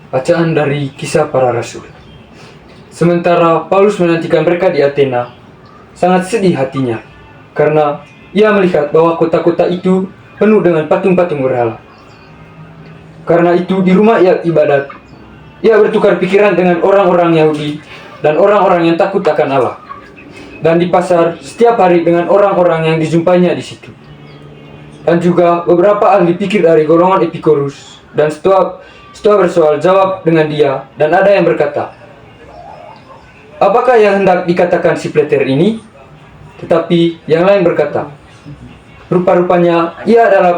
Bacaan dari Kisah Para Rasul. Sementara Paulus menantikan mereka di Athena, sangat sedih hatinya karena ia melihat bahwa kota-kota itu penuh dengan patung-patung berhala. Karena itu di rumah ia ibadat, ia bertukar pikiran dengan orang-orang Yahudi dan orang-orang yang takut akan Allah. Dan di pasar setiap hari dengan orang-orang yang dijumpainya di situ. Dan juga beberapa ahli pikir dari golongan Epikurus dan Stoa bersoal jawab dengan dia, dan ada yang berkata, apakah yang hendak dikatakan si Plater ini? Tetapi yang lain berkata, rupa-rupanya ia adalah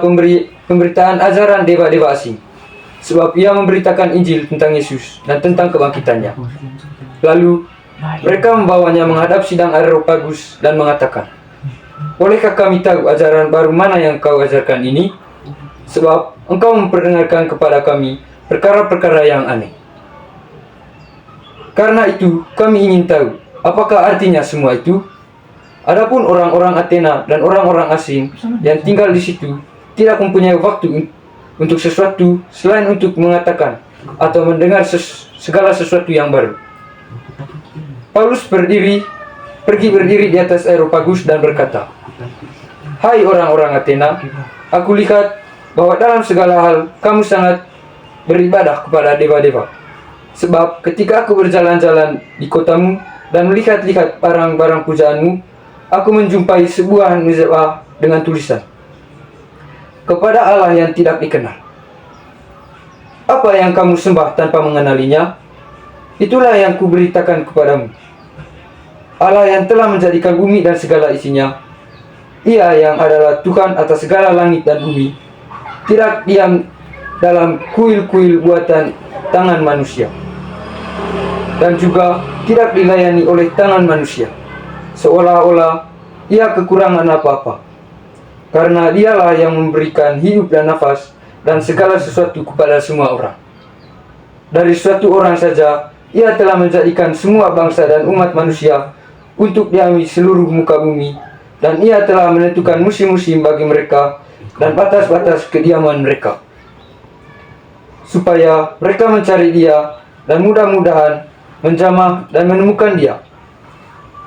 pemberitaan ajaran dewa-dewa asing, sebab ia memberitakan Injil tentang Yesus dan tentang kebangkitannya. Lalu mereka membawanya menghadap sidang Areopagus dan mengatakan, bolehkah kami tahu ajaran baru mana yang kau ajarkan ini? Sebab engkau memperdengarkan kepada kami perkara-perkara yang aneh. Karena itu kami ingin tahu, apakah artinya semua itu? Adapun orang-orang Athena dan orang-orang asing yang tinggal di situ tidak mempunyai waktu untuk sesuatu selain untuk mengatakan atau mendengar segala sesuatu yang baru. Paulus pergi berdiri di atas Areopagus dan berkata, hai orang-orang Athena, aku lihat bahwa dalam segala hal kamu sangat beribadah kepada dewa-dewa. Sebab ketika aku berjalan-jalan di kotamu dan melihat-lihat barang-barang pujaanmu, aku menjumpai sebuah mezbah dengan tulisan, kepada Allah yang tidak dikenal. Apa yang kamu sembah tanpa mengenalinya? Itulah yang kuberitakan kepadamu. Allah yang telah menjadikan bumi dan segala isinya, Ia yang adalah Tuhan atas segala langit dan bumi, tidak diam dalam kuil-kuil buatan tangan manusia, dan juga tidak dilayani oleh tangan manusia, seolah-olah ia kekurangan apa-apa. Karena dialah yang memberikan hidup dan nafas dan segala sesuatu kepada semua orang. Dari suatu orang saja, ia telah menjadikan semua bangsa dan umat manusia untuk diami seluruh muka bumi, dan ia telah menentukan musim-musim bagi mereka dan batas-batas kediaman mereka, supaya mereka mencari dia dan mudah-mudahan menjamah dan menemukan dia,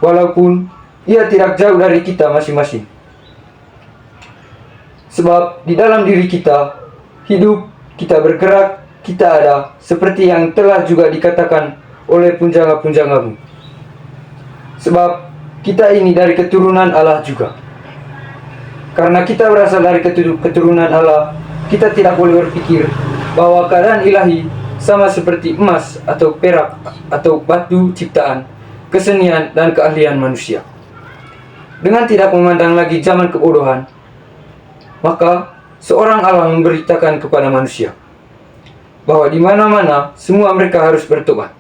walaupun ia tidak jauh dari kita masing-masing. Sebab di dalam diri kita hidup, kita bergerak, kita ada, seperti yang telah juga dikatakan oleh punjanga-punjangamu. Sebab kita ini dari keturunan Allah juga. Karena kita berasal dari keturunan Allah, kita tidak boleh berpikir bahwa keadaan ilahi sama seperti emas atau perak atau batu ciptaan, kesenian dan keahlian manusia. Dengan tidak memandang lagi zaman kebodohan, maka seorang Allah memberitakan kepada manusia bahwa di mana-mana semua mereka harus bertobat,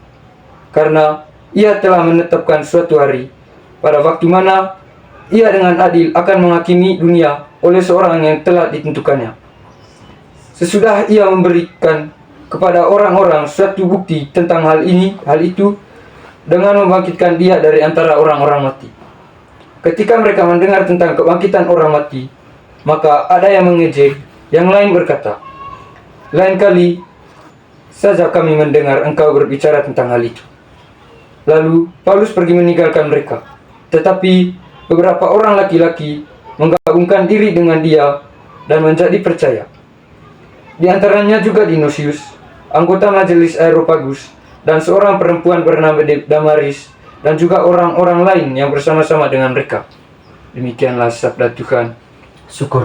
karena Ia telah menetapkan suatu hari pada waktu mana Ia dengan adil akan menghakimi dunia oleh seorang yang telah ditentukannya. Sesudah Ia memberikan kepada orang-orang suatu bukti tentang hal itu dengan membangkitkan Dia dari antara orang-orang mati. Ketika mereka mendengar tentang kebangkitan orang mati, maka ada yang mengejek, yang lain berkata, lain kali saja kami mendengar engkau berbicara tentang hal itu. Lalu Paulus pergi meninggalkan mereka, tetapi beberapa orang laki-laki menggabungkan diri dengan dia dan menjadi percaya. Di antaranya juga Dionysius, anggota majelis Areopagus, dan seorang perempuan bernama Damaris, dan juga orang-orang lain yang bersama-sama dengan mereka. Demikianlah sabda Tuhan. Syukur.